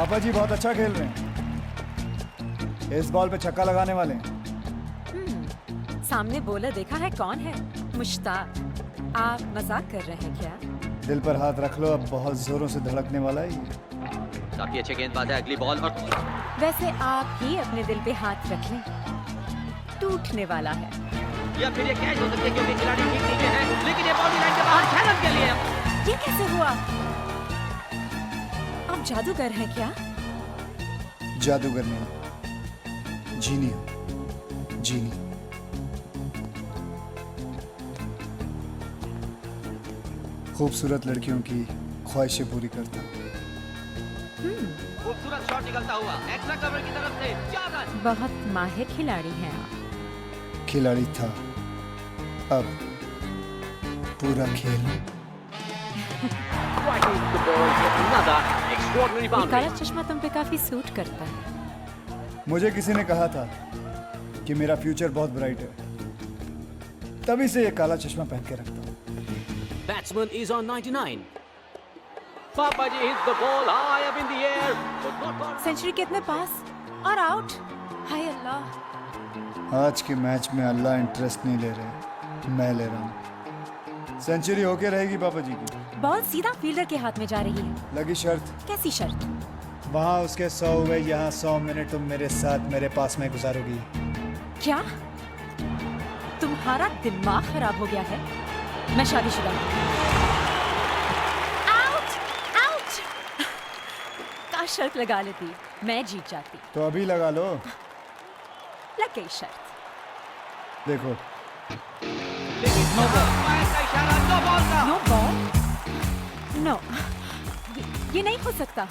पापा जी बहुत अच्छा खेल रहे हैं। इस बॉल पे छक्का लगाने वाले हैं। सामने बॉलर देखा है कौन है? मुश्ताक। आप मजाक कर रहे हैं क्या? दिल पर हाथ रख लो, अब बहुत जोरों से धड़कने वाला है ये। काफी अच्छे गेंदबाज है। अगली बॉल और वैसे आप ही अपने दिल पे हाथ रख लें, टूटने वाला है। या फिर ये कैच हो सकती है क्योंकि खिलाड़ी ठीक नीचे है, लेकिन ये बाउंड्री लाइन के बाहर 6 रन के लिए। ये कैसे हुआ? आप जादूगर हैं क्या? जादूगर नहीं, जीनी हूं, जीनी। खूबसूरत लड़कियों की ख्वाहिशें पूरी करता हूं। खूबसूरत शॉट निकलता हुआ एक्स्ट्रा कवर की तरफ से 4 रन। बहुत माहिर खिलाड़ी हैं आप। खिलाड़ी था, अब पूरा खेल। ये काला चश्मा तुम पे काफी सूट करता है। मुझे किसी ने कहा था कि मेरा फ्यूचर बहुत ब्राइट है, तभी से ये काला चश्मा पहन के रखता हूँ। Batsman is on 99. Papaji hits the ball high up in the air, but not far. Century कितने पास और आउट? हाय अल्लाह। आज के मैच में अल्लाह इंटरेस्ट नहीं ले रहे, मैं ले रहा हूँ। सेंचुरी होके रहेगी पापा जी की। बॉल सीधा फील्डर के हाथ में जा रही है। लगी शर्त। कैसी शर्त? वहाँ उसके 100 हुए, यहाँ 100 मिनट तुम मेरे साथ मेरे पास में गुजारोगी। क्या तुम्हारा दिमाग खराब हो गया है? मैं शादीशुदा हूँ। Out out. काश शर्त लगा लेती, मैं जीत जाती। तो अभी लगा लो। लग गई शर्त। देखो नो बॉल का। No ball? नो, ये नहीं हो सकता।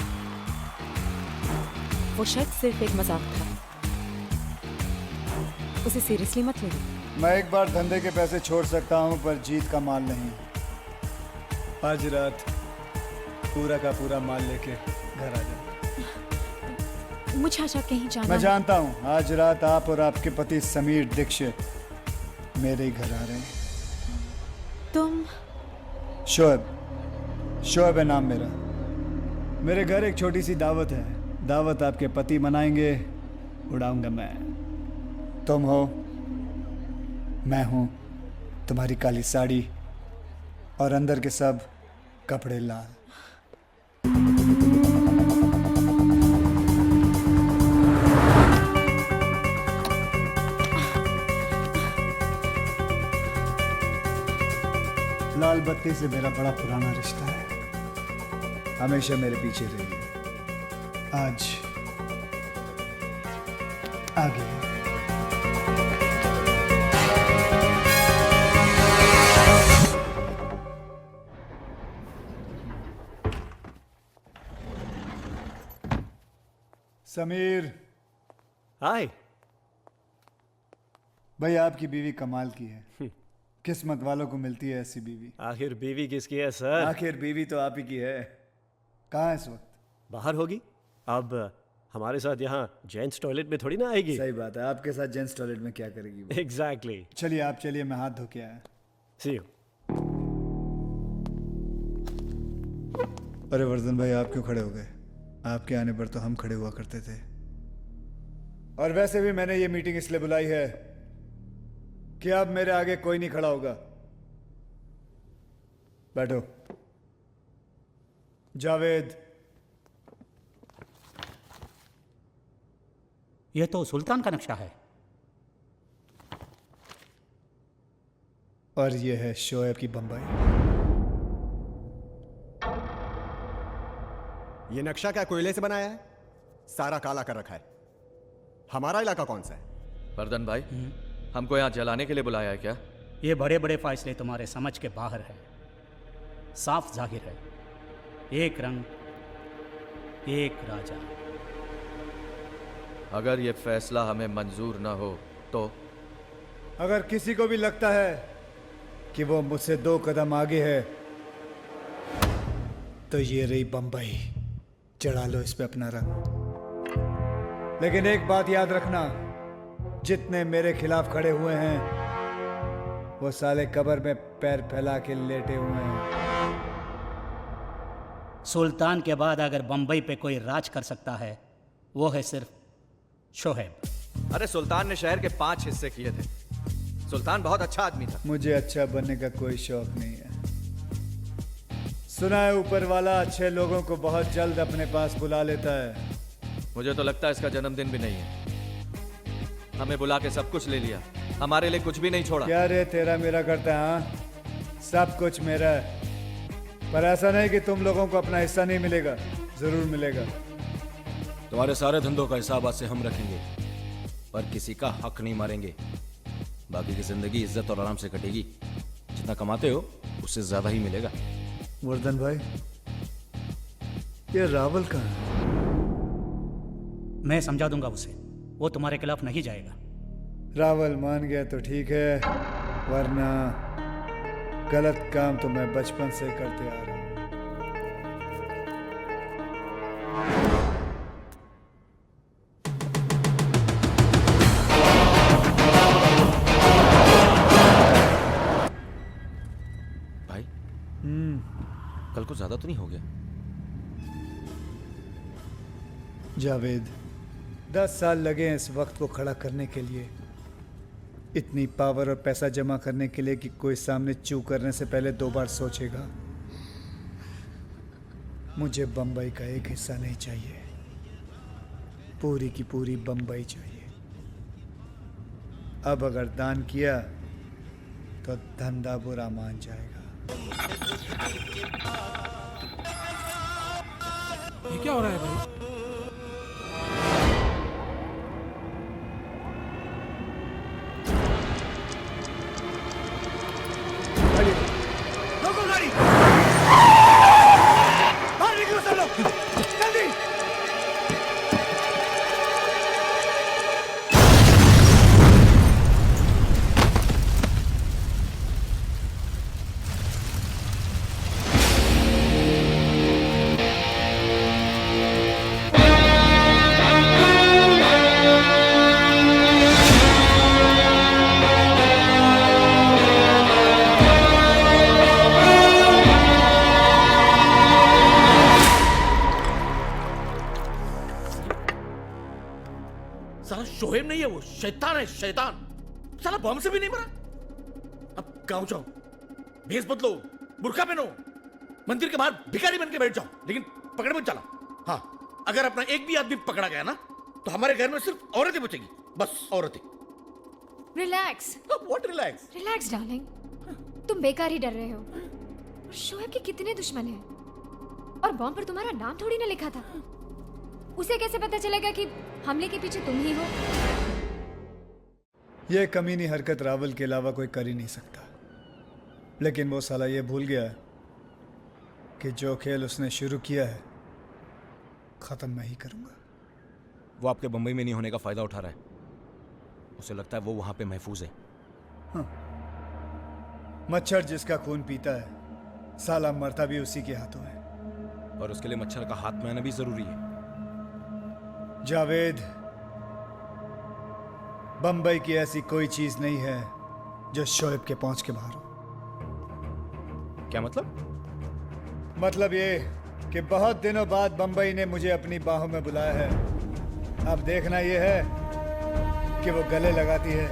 वो शायद सिर्फ एक मजाक था, उसे सीरियसली मत लेना। मैं एक बार धंधे के पैसे छोड़ सकता हूँ, पर जीत का माल नहीं। आज रात पूरा का पूरा माल लेके घर आ जाओ। मुझे अच्छा कहीं जाना मैं है। जानता हूँ आज रात आप और आपके पति समीर दीक्षित मेरे ही घर आ रहे हैं। तुम? शोएब है नाम मेरा। मेरे घर एक छोटी सी दावत है। दावत आपके पति मनाएंगे, उड़ाऊंगा मैं। तुम हो, मैं हूं, तुम्हारी काली साड़ी और अंदर के सब कपड़े लाल। लाल बत्ती से मेरा बड़ा पुराना रिश्ता है, हमेशा मेरे पीछे रहिए। आज आगे। समीर। हाय। भाई आपकी बीवी कमाल की है। किस्मत वालों को मिलती है ऐसी बीवी। आखिर बीवी किसकी है सर? आखिर बीवी तो आप ही की है। कहाँ है इस वक्त? बाहर होगी। अब हमारे साथ यहाँ जेंट्स टॉयलेट में थोड़ी ना आएगी। सही बात है, आपके साथ जेंट्स टॉयलेट में क्या करेगी वो? एग्जैक्टली। चलिए आप चलिए, मैं हाथ धो के आया। सी यू। अरे वर्धन भाई, आप क्यों खड़े हो गए? आपके आने पर तो हम खड़े हुआ करते थे। और वैसे भी मैंने ये मीटिंग इसलिए बुलाई है कि अब मेरे आगे कोई नहीं खड़ा होगा। बैठो। जावेद। यह तो सुल्तान का नक्शा है। और ये है शोएब की बम्बई। ये नक्शा क्या कोयले से बनाया है? सारा काला कर रखा है। हमारा इलाका कौन सा है? वर्धन भाई, हमको यहाँ जलाने के लिए बुलाया है क्या? ये बड़े बड़े फैसले तुम्हारे समझ के बाहर है। साफ जाहिर है, एक रंग, एक राजा। अगर ये फैसला हमें मंजूर ना हो तो? अगर किसी को भी लगता है कि वो मुझसे 2 कदम आगे है, तो ये रही बंबई। चढ़ा लो इस पे अपना रंग। लेकिन एक बात याद रखना, जितने मेरे खिलाफ खड़े हुए हैं वो साले कब्र में पैर फैला के लेटे हुए हैं। सुल्तान के बाद अगर बंबई पे कोई राज कर सकता है वो है सिर्फ शोहेब। अरे सुल्तान ने शहर के 5 हिस्से किए थे। सुल्तान बहुत अच्छा आदमी था। मुझे अच्छा बनने का कोई शौक नहीं है। सुना है ऊपर वाला अच्छे लोगों को बहुत जल्द अपने पास बुला लेता है। मुझे तो लगता है इसका जन्मदिन भी नहीं है। हमें बुला के सब कुछ ले लिया, हमारे लिए कुछ भी नहीं छोड़ा। क्या रे तेरा मेरा करता है? हाँ, सब कुछ मेरा है, पर ऐसा नहीं कि तुम लोगों को अपना हिस्सा नहीं मिलेगा। जरूर मिलेगा। तुम्हारे सारे धंधों का हिसाब आज से हम रखेंगे, पर किसी का हक नहीं मारेंगे। बाकी की जिंदगी इज्जत और आराम से कटेगी। जितना कमाते हो उससे ज्यादा ही मिलेगा। वर्धन भाई, ये रावल कहाँ है? मैं समझा दूंगा उसे, वो तुम्हारे खिलाफ नहीं जाएगा। रावल मान गया तो ठीक है, वरना गलत काम तो मैं बचपन से करते आ रहा हूं। भाई कल को ज्यादा तो नहीं हो गया? जावेद, 10 साल लगे हैं इस वक्त को खड़ा करने के लिए। इतनी पावर और पैसा जमा करने के लिए कि कोई सामने चू करने से पहले 2 बार सोचेगा। मुझे बंबई का एक हिस्सा नहीं चाहिए, पूरी की पूरी बंबई चाहिए। अब अगर दान किया तो धंधा बुरा मान जाएगा। ये क्या हो रहा है भाई? रोको गाड़ी! बाहर निकलो सब लोग! जल्दी! साला शोहेब नहीं है, वो शैतान है, शैतान। साला बम से भी नहीं मरा। अब गाँव जाओ, भेष बदलो, बुर्का पहनो, मंदिर के बाहर भिखारी बन के बैठ जाओ, लेकिन पकड़ मत जाना। हाँ, अगर अपना एक भी आदमी पकड़ा गया ना तो हमारे घर में सिर्फ औरतें बचेगी, बस औरतें। Relax. What relax? Relax darling, तुम बेकार ही डर रहे हो। शोएब के कितने दुश्मन हैं, और बॉम्ब पर तुम्हारा नाम थोड़ी ना लिखा था। उसे कैसे पता चलेगा कि हमले के पीछे तुम ही हो? यह कमीनी हरकत रावल के अलावा कोई कर ही नहीं सकता। लेकिन वो साला ये भूल गया कि जो खेल उसने शुरू किया है खत्म मैं ही करूंगा। वो आपके बंबई में नहीं होने का फायदा उठा रहा है। उसे लगता है वो वहां पे महफूज है। हाँ। मच्छर जिसका खून पीता है साला मरता भी उसी के हाथों है। और उसके लिए मच्छर का हाथ में आना भी जरूरी है। जावेद, बंबई की ऐसी कोई चीज नहीं है जो शोएब के पहुंच के बाहर हो। क्या मतलब? मतलब ये कि बहुत दिनों बाद बंबई ने मुझे अपनी बाहों में बुलाया है। अब देखना ये है कि वो गले लगाती है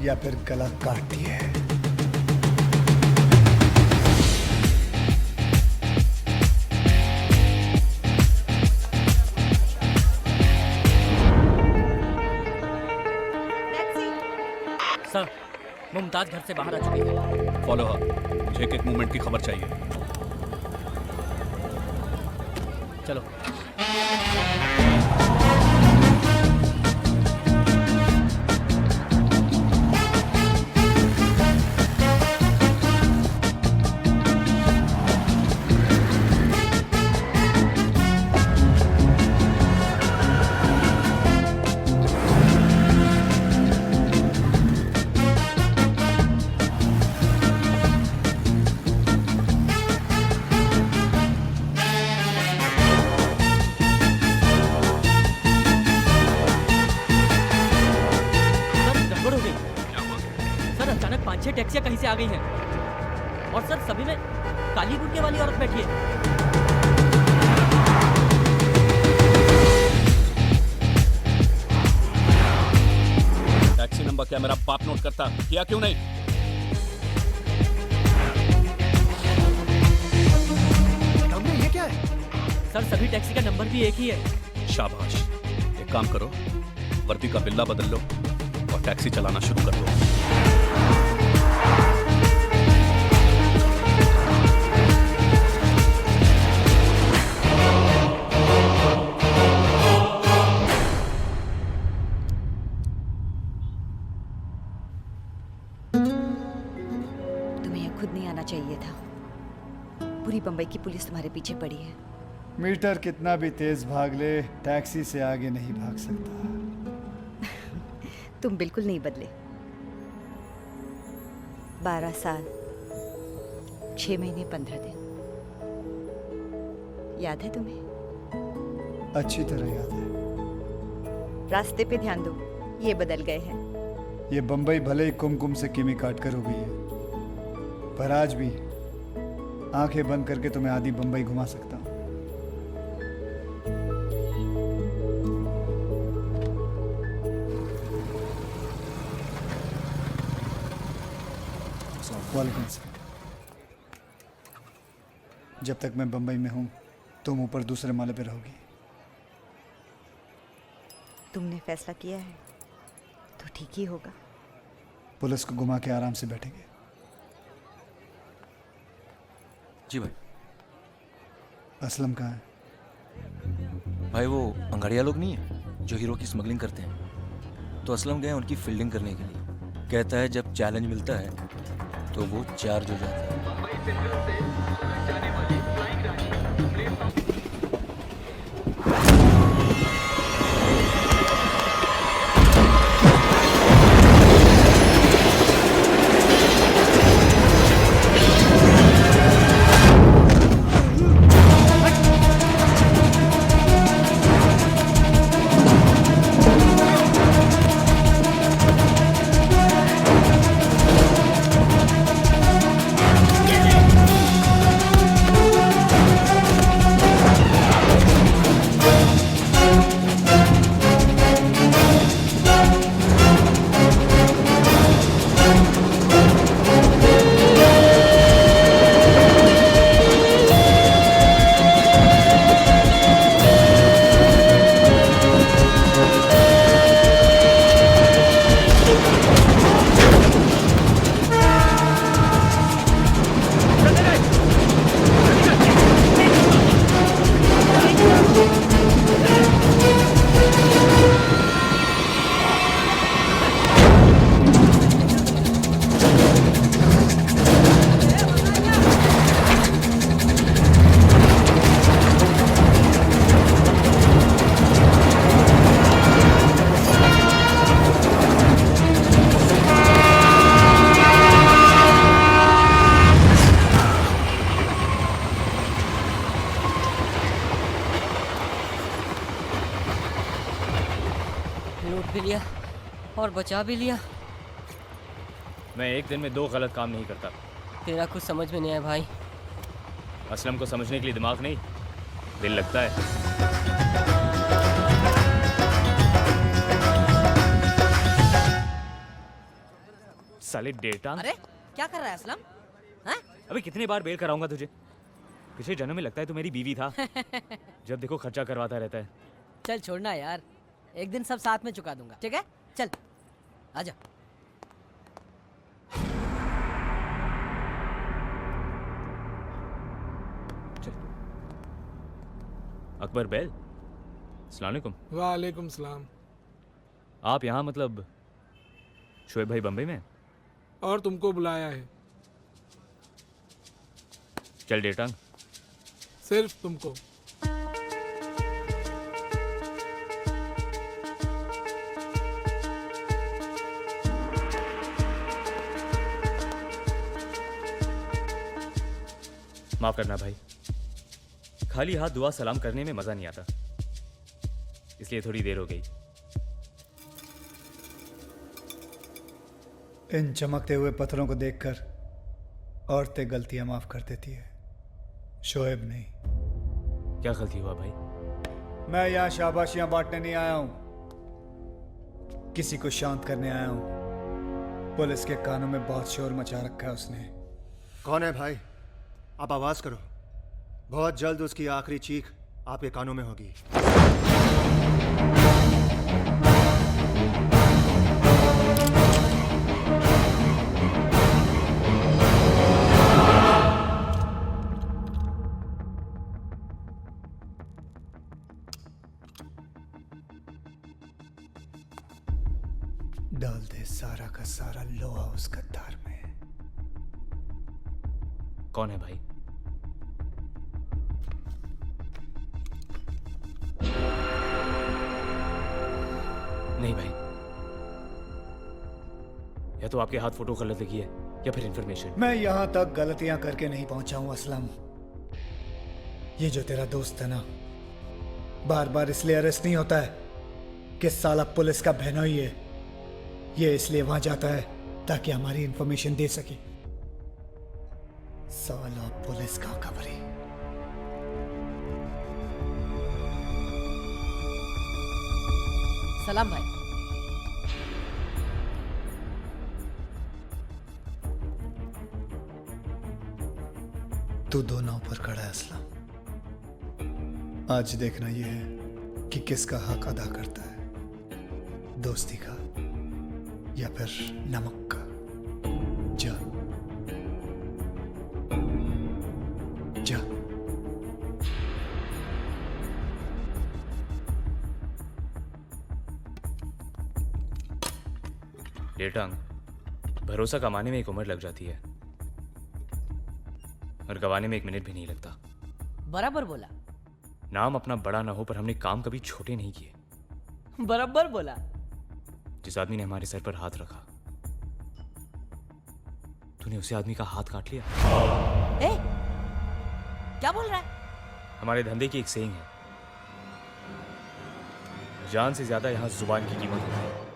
या फिर गला काटती है। सर, मुमताज घर से बाहर आ चुकी है। Follow her. मुझे एक मूवमेंट की खबर चाहिए। चलो। पांच छह टैक्सियां कहीं से आ गई हैं और सर सभी में काली बुर्के वाली औरत बैठी है। सकता, किया क्यों नहीं? ये क्या है? सर सभी टैक्सी का नंबर भी एक ही है। शाबाश, एक काम करो, वर्दी का बिल्ला बदल लो और टैक्सी चलाना शुरू कर दो। तुम्हें यह खुद नहीं आना चाहिए था। पूरी बंबई की पुलिस तुम्हारे पीछे पड़ी है। मीटर कितना भी तेज भाग ले, टैक्सी से आगे नहीं भाग सकता। तुम बिल्कुल नहीं बदले। 12 साल 6 महीने 15 दिन, याद है तुम्हें? अच्छी तरह याद है। रास्ते पे ध्यान दो, ये बदल गए हैं। ये बंबई भले ही कुमकुम से कीमी काट कर हो गई है, पर आज भी आंखें बंद करके तुम्हें आधी बंबई घुमा सकता हूँ। वालेकुम सलाम। जब तक मैं बंबई में हूँ, तुम ऊपर दूसरे माले पे रहोगी। तुमने फैसला किया है तो ठीक ही होगा। पुलिस को घुमा के आराम से बैठेंगे। जी भाई। असलम कहाँ है? भाई वो अंगाड़िया लोग नहीं है जो हीरो की स्मगलिंग करते हैं, तो असलम गए उनकी फील्डिंग करने के लिए। कहता है जब चैलेंज मिलता है तो वो चार्ज हो जाता है। और बचा भी लिया। मैं एक दिन में 2 गलत काम नहीं करता। तेरा कुछ समझ में नहीं आया भाई। असलम को समझने के लिए दिमाग नहीं, दिल लगता है। साले डेटा। अरे क्या कर रहा है असलम? हैं? अबे कितने बार बेल कराऊंगा तुझे? पिछले जन्म में लगता है तू मेरी बीवी था। जब देखो खर्चा करवाता रहता है। चल छोड़ना यार, एक दिन सब साथ में चुका दूंगा, ठीक है? चल आजा। चल। अकबर बैल, अस्सलाम वालेकुम। वालेकुम सलाम। आप यहाँ मतलब शोएब भाई बम्बई में? और तुमको बुलाया है। चल डेटांग। सिर्फ तुमको। माफ करना भाई, खाली हाथ दुआ सलाम करने में मजा नहीं आता, इसलिए थोड़ी देर हो गई। इन चमकते हुए पत्थरों को देखकर औरतें गलतियां माफ कर देती है, शोएब नहीं। क्या गलती हुआ भाई? मैं यहाँ शाबाशियां बांटने नहीं आया हूं, किसी को शांत करने आया हूं। पुलिस के कानों में बहुत शोर मचा रखा है उसने। कौन है भाई? आप आवाज करो। बहुत जल्द उसकी आखिरी चीख आपके कानों में होगी। डाल दे सारा का सारा लोहा उस गद्दार में। कौन है भाई? नहीं भाई, या तो आपके हाथ फोटो गलत लगी है या फिर इंफॉर्मेशन। मैं यहां तक गलतियां करके नहीं पहुंचा हूं असलम। ये जो तेरा दोस्त है ना, बार बार इसलिए अरेस्ट नहीं होता है कि साला पुलिस का बहनोई है। ये इसलिए वहां जाता है ताकि हमारी इंफॉर्मेशन दे सके। साला पुलिस का खबरी। सलाम भाई। तू दो नाव पर खड़ा है असलम। आज देखना यह है कि किसका हक अदा करता है, दोस्ती का या फिर नमक का। जा जा। लेटांग, भरोसा कमाने में एक उम्र लग जाती है और गवाने में 1 मिनट भी नहीं लगता। बराबर बोला। नाम अपना बड़ा ना हो पर हमने काम कभी छोटे नहीं किए। बराबर बोला। जिस आदमी ने हमारे सर पर हाथ रखा, तूने उसी आदमी का हाथ काट लिया। ए, क्या बोल रहा है? हमारे धंधे की एक सेइंग है, जान से ज्यादा यहां जुबान की कीमत होती है।